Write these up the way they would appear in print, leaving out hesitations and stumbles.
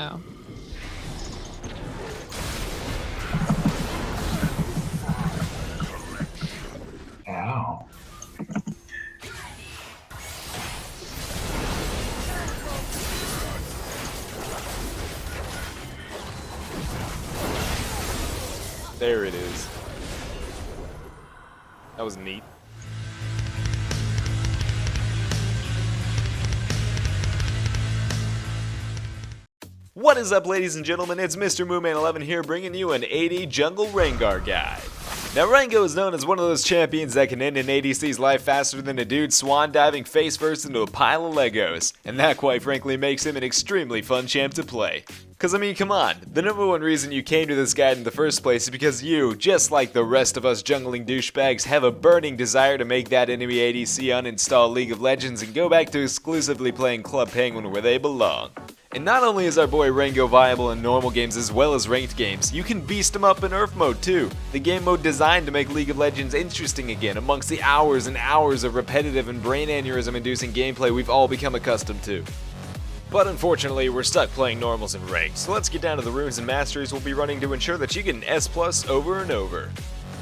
Oh. Ow. There it is. That was neat. What is up, ladies and gentlemen? It's Mr. Mooman11 here, bringing you an AD Jungle Rengar guide. Now, Rengar is known as one of those champions that can end an ADC's life faster than a dude swan diving face first into a pile of Legos, and that quite frankly makes him an extremely fun champ to play. Cause I mean, come on, the number one reason you came to this guide in the first place is because you, just like the rest of us jungling douchebags, have a burning desire to make that enemy ADC uninstall League of Legends and go back to exclusively playing Club Penguin where they belong. And not only is our boy Rengar viable in normal games as well as ranked games, you can beast him up in Earth mode too, the game mode designed to make League of Legends interesting again amongst the hours and hours of repetitive and brain aneurysm inducing gameplay we've all become accustomed to. But unfortunately, we're stuck playing normals and ranked, so let's get down to the runes and masteries we'll be running to ensure that you get an S+ over and over.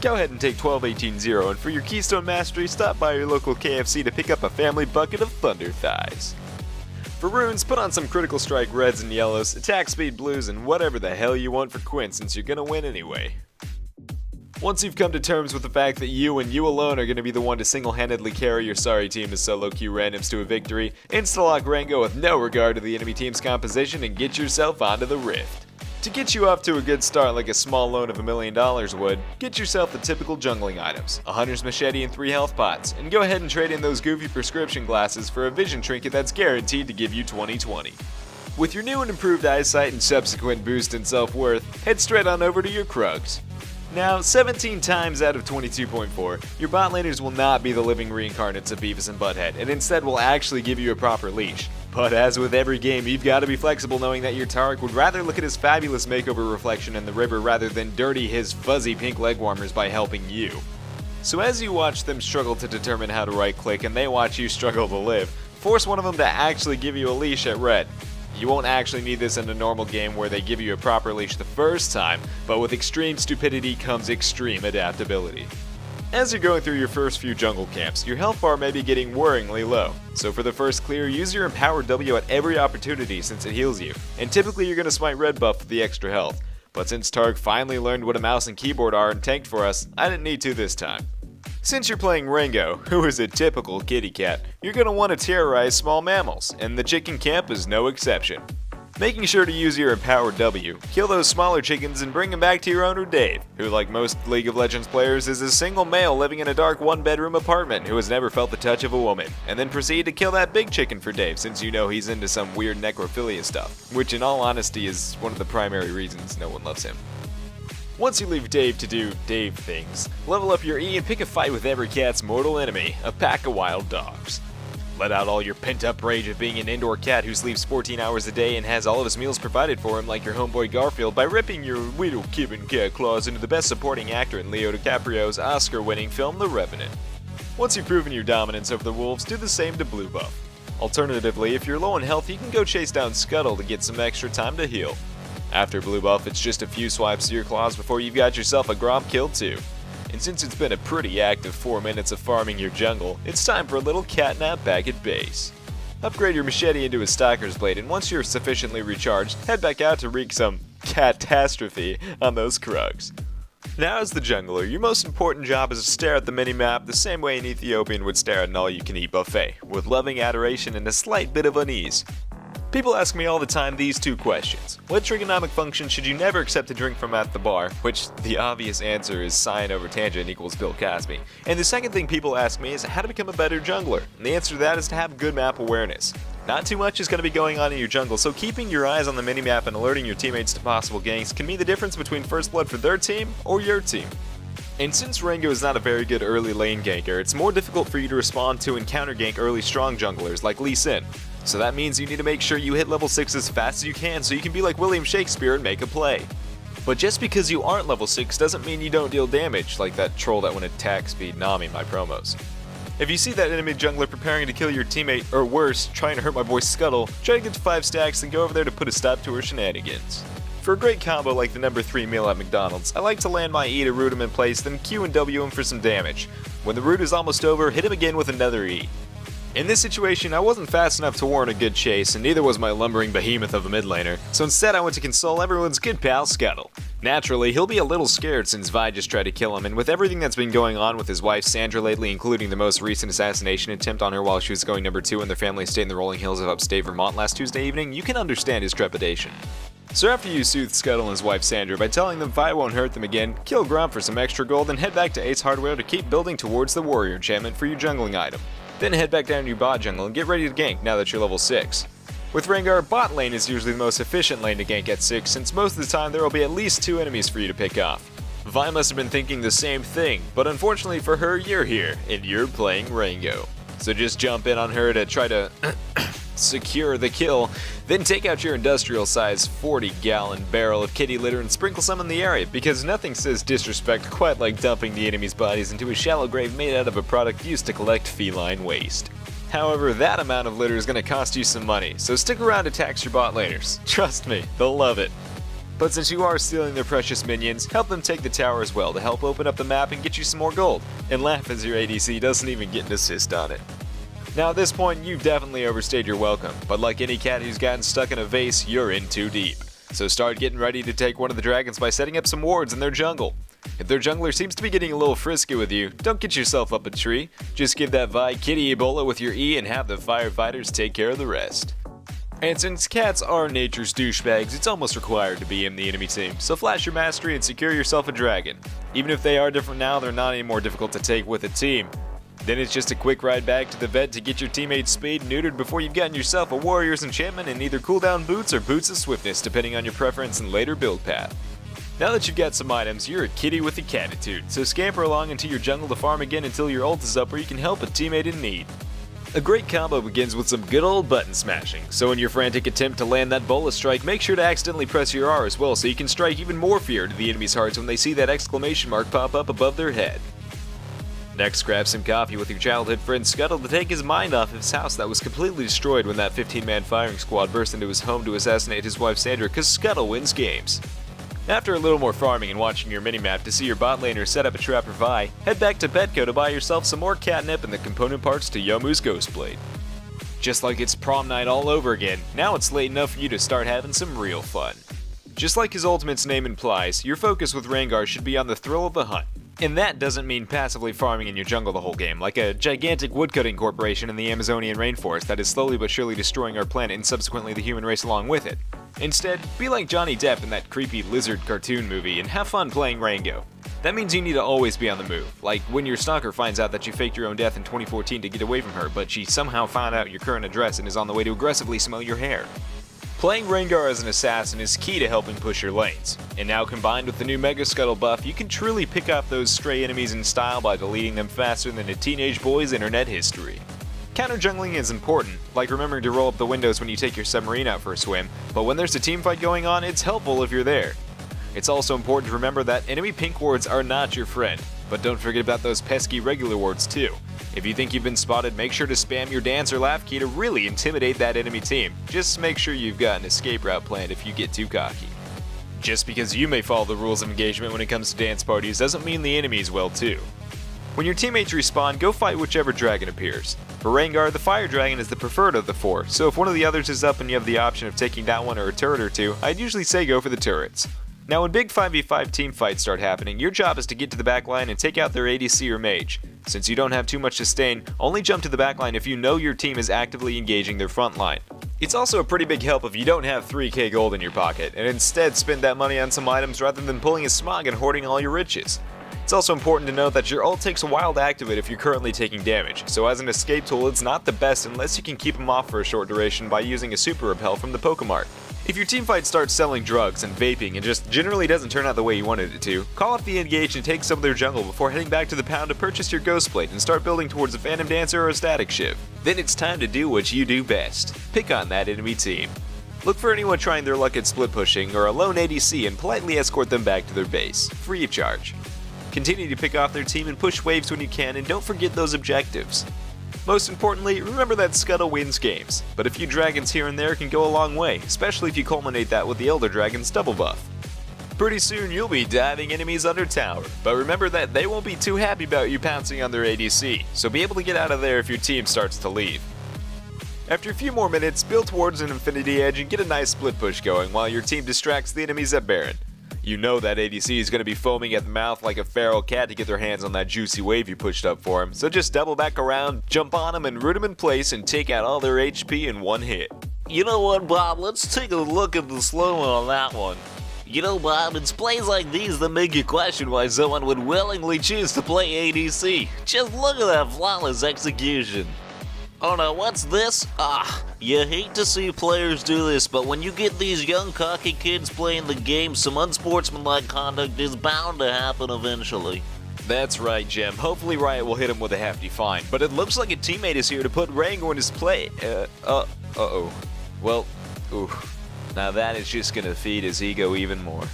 Go ahead and take 12-18-0, and for your Keystone Mastery, stop by your local KFC to pick up a family bucket of Thunder Thighs. For runes, put on some Critical Strike reds and yellows, attack speed blues, and whatever the hell you want for Quinn since you're gonna win anyway. Once you've come to terms with the fact that you and you alone are going to be the one to single-handedly carry your sorry team of solo queue randoms to a victory, insta-lock Rengar with no regard to the enemy team's composition and get yourself onto the Rift. To get you off to a good start like a small loan of $1 million would, get yourself the typical jungling items, a hunter's machete and 3 health pots, and go ahead and trade in those goofy prescription glasses for a vision trinket that's guaranteed to give you 20/20. With your new and improved eyesight and subsequent boost in self-worth, head straight on over to your Krugs. Now, 17 times out of 22.4, your bot laners will not be the living reincarnates of Beavis and Butthead, and instead will actually give you a proper leash. But as with every game, you've got to be flexible knowing that your Taric would rather look at his fabulous makeover reflection in the river rather than dirty his fuzzy pink leg warmers by helping you. So as you watch them struggle to determine how to right-click and they watch you struggle to live, force one of them to actually give you a leash at red. You won't actually need this in a normal game where they give you a proper leash the first time, but with extreme stupidity comes extreme adaptability. As you're going through your first few jungle camps, your health bar may be getting worryingly low, so for the first clear, use your empowered W at every opportunity since it heals you, and typically you're going to smite red buff for the extra health. But since Targ finally learned what a mouse and keyboard are and tanked for us, I didn't need to this time. Since you're playing Rengar, who is a typical kitty cat, you're going to want to terrorize small mammals, and the chicken camp is no exception. Making sure to use your empowered W, kill those smaller chickens and bring them back to your owner Dave, who like most League of Legends players is a single male living in a dark one-bedroom apartment who has never felt the touch of a woman, and then proceed to kill that big chicken for Dave since you know he's into some weird necrophilia stuff, which in all honesty is one of the primary reasons no one loves him. Once you leave Dave to do Dave things, level up your E and pick a fight with every cat's mortal enemy, a pack of wild dogs. Let out all your pent-up rage of being an indoor cat who sleeps 14 hours a day and has all of his meals provided for him like your homeboy Garfield by ripping your little Cuban cat claws into the best supporting actor in Leo DiCaprio's Oscar-winning film The Revenant. Once you've proven your dominance over the wolves, do the same to blue buff. Alternatively, if you're low in health, you can go chase down Scuttle to get some extra time to heal. After blue buff, it's just a few swipes to your claws before you've got yourself a Gromp kill too. And since it's been a pretty active 4 minutes of farming your jungle, it's time for a little catnap back at base. Upgrade your machete into a Stalker's Blade, and once you're sufficiently recharged, head back out to wreak some catastrophe on those Krugs. Now as the jungler, your most important job is to stare at the minimap the same way an Ethiopian would stare at an all-you-can-eat buffet, with loving adoration and a slight bit of unease. People ask me all the time these two questions. What trigonomic function should you never accept to drink from at the bar? Which the obvious answer is sine over tangent equals Bill Cosby. And the second thing people ask me is how to become a better jungler. And the answer to that is to have good map awareness. Not too much is going to be going on in your jungle, so keeping your eyes on the minimap and alerting your teammates to possible ganks can mean the difference between first blood for their team or your team. And since Rengar is not a very good early lane ganker, it's more difficult for you to respond to and counter gank early strong junglers like Lee Sin. So that means you need to make sure you hit level 6 as fast as you can so you can be like William Shakespeare and make a play. But just because you aren't level 6 doesn't mean you don't deal damage like that troll that went attack speed Nami in my promos. If you see that enemy jungler preparing to kill your teammate, or worse, trying to hurt my boy Scuttle, try to get to 5 stacks and go over there to put a stop to her shenanigans. For a great combo like the number 3 meal at McDonald's, I like to land my E to root him in place, then Q and W him for some damage. When the root is almost over, hit him again with another E. In this situation, I wasn't fast enough to warrant a good chase, and neither was my lumbering behemoth of a mid laner, so instead I went to console everyone's good pal Scuttle. Naturally, he'll be a little scared since Vi just tried to kill him, and with everything that's been going on with his wife Sandra lately, including the most recent assassination attempt on her while she was going number 2 in their family estate in the rolling hills of upstate Vermont last Tuesday evening, you can understand his trepidation. So after you soothe Scuttle and his wife Sandra by telling them Vi won't hurt them again, kill Grump for some extra gold, and head back to Ace Hardware to keep building towards the warrior enchantment for your jungling item. Then head back down to your bot jungle and get ready to gank now that you're level 6. With Rengar, bot lane is usually the most efficient lane to gank at 6, since most of the time there will be at least 2 enemies for you to pick off. Vi must have been thinking the same thing, but unfortunately for her, you're here, and you're playing Rango. So just jump in on her to try to secure the kill, then take out your industrial-sized 40-gallon barrel of kitty litter and sprinkle some in the area, because nothing says disrespect quite like dumping the enemy's bodies into a shallow grave made out of a product used to collect feline waste. However, that amount of litter is going to cost you some money, so stick around to tax your bot laners. Trust me, they'll love it. But since you are stealing their precious minions, help them take the tower as well to help open up the map and get you some more gold, and laugh as your ADC doesn't even get an assist on it. Now at this point, you've definitely overstayed your welcome, but like any cat who's gotten stuck in a vase, you're in too deep. So start getting ready to take one of the dragons by setting up some wards in their jungle. If their jungler seems to be getting a little frisky with you, don't get yourself up a tree. Just give that Vi kitty Ebola with your E and have the firefighters take care of the rest. And since cats are nature's douchebags, it's almost required to be in the enemy team, so flash your mastery and secure yourself a dragon. Even if they are different now, they're not any more difficult to take with a team. Then it's just a quick ride back to the vet to get your teammates spayed and neutered before you've gotten yourself a warrior's enchantment in either cooldown boots or boots of swiftness, depending on your preference and later build path. Now that you've got some items, you're a kitty with a catitude, so scamper along into your jungle to farm again until your ult is up where you can help a teammate in need. A great combo begins with some good old button smashing, so in your frantic attempt to land that bola strike, make sure to accidentally press your R as well so you can strike even more fear to the enemy's hearts when they see that exclamation mark pop up above their head. Next, grab some coffee with your childhood friend Scuttle to take his mind off his house that was completely destroyed when that 15-man firing squad burst into his home to assassinate his wife Sandra, cause Scuttle wins games. After a little more farming and watching your minimap to see your bot laner set up a trap for Vi, head back to Petco to buy yourself some more catnip and the component parts to Yomu's Ghostblade. Just like it's prom night all over again, now it's late enough for you to start having some real fun. Just like his ultimate's name implies, your focus with Rengar should be on the thrill of the hunt. And that doesn't mean passively farming in your jungle the whole game, like a gigantic woodcutting corporation in the Amazonian rainforest that is slowly but surely destroying our planet and subsequently the human race along with it. Instead, be like Johnny Depp in that creepy lizard cartoon movie and have fun playing Rango. That means you need to always be on the move, like when your stalker finds out that you faked your own death in 2014 to get away from her, but she somehow found out your current address and is on the way to aggressively smell your hair. Playing Rengar as an assassin is key to helping push your lanes, and now combined with the new Mega Scuttle buff, you can truly pick off those stray enemies in style by deleting them faster than a teenage boy's internet history. Counter jungling is important, like remembering to roll up the windows when you take your submarine out for a swim, but when there's a teamfight going on, it's helpful if you're there. It's also important to remember that enemy pink wards are not your friend, but don't forget about those pesky regular wards too. If you think you've been spotted, make sure to spam your dance or laugh key to really intimidate that enemy team. Just make sure you've got an escape route planned if you get too cocky. Just because you may follow the rules of engagement when it comes to dance parties doesn't mean the enemies will too. When your teammates respawn, go fight whichever dragon appears. For Rengar, the fire dragon is the preferred of the 4, so if one of the others is up and you have the option of taking that one or a turret or two, I'd usually say go for the turrets. Now when big 5v5 team fights start happening, your job is to get to the backline and take out their ADC or mage. Since you don't have too much sustain, only jump to the backline if you know your team is actively engaging their front line. It's also a pretty big help if you don't have 3k gold in your pocket, and instead spend that money on some items rather than pulling a smog and hoarding all your riches. It's also important to note that your ult takes a while to activate if you're currently taking damage, so as an escape tool it's not the best unless you can keep them off for a short duration by using a super repel from the Pokemart. If your teamfight starts selling drugs and vaping and just generally doesn't turn out the way you wanted it to, call off the engage and take some of their jungle before heading back to the pound to purchase your Ghostblade and start building towards a Phantom Dancer or a Static Shiv. Then it's time to do what you do best. Pick on that enemy team. Look for anyone trying their luck at split pushing or a lone ADC and politely escort them back to their base, free of charge. Continue to pick off their team and push waves when you can, and don't forget those objectives. Most importantly, remember that Scuttle wins games, but a few dragons here and there can go a long way, especially if you culminate that with the Elder Dragon's double buff. Pretty soon you'll be diving enemies under tower, but remember that they won't be too happy about you pouncing on their ADC, so be able to get out of there if your team starts to leave. After a few more minutes, build towards an Infinity Edge and get a nice split push going while your team distracts the enemies at Baron. You know that ADC is going to be foaming at the mouth like a feral cat to get their hands on that juicy wave you pushed up for him, so just double back around, jump on him and root him in place and take out all their HP in one hit. You know what, Bob? Let's take a look at the slow-mo on that one. You know, Bob, it's plays like these that make you question why someone would willingly choose to play ADC. Just look at that flawless execution. Oh no, what's this? You hate to see players do this, but when you get these young cocky kids playing the game, some unsportsmanlike conduct is bound to happen eventually. That's right, Jim. Hopefully Riot will hit him with a hefty fine, but it looks like a teammate is here to put Rengar in his play. Uh-oh. Well, ooh. Now that is just gonna feed his ego even more.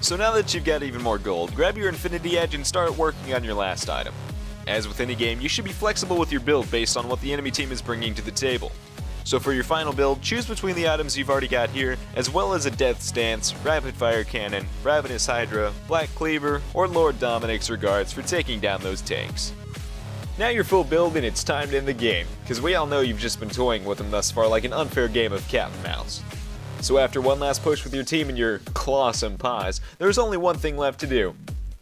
So now that you've got even more gold, grab your Infinity Edge and start working on your last item. As with any game, you should be flexible with your build based on what the enemy team is bringing to the table. So for your final build, choose between the items you've already got here, as well as a Death Stance, Rapid Fire Cannon, Ravenous Hydra, Black Cleaver, or Lord Dominic's Regards for taking down those tanks. Now you're full build and it's time to end the game, because we all know you've just been toying with them thus far like an unfair game of cat and mouse. So after one last push with your team and your clawsome paws, there's only one thing left to do.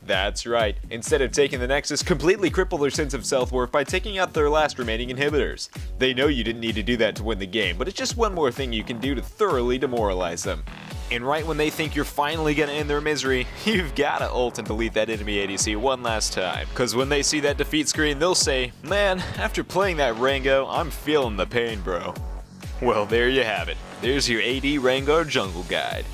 That's right, instead of taking the Nexus, completely cripple their sense of self-worth by taking out their last remaining inhibitors. They know you didn't need to do that to win the game, but it's just one more thing you can do to thoroughly demoralize them. And right when they think you're finally gonna end their misery, you've gotta ult and delete that enemy ADC one last time. Cause when they see that defeat screen, they'll say, "Man, after playing that Rango, I'm feeling the pain, bro." Well, there you have it. There's your AD Rengar jungle guide.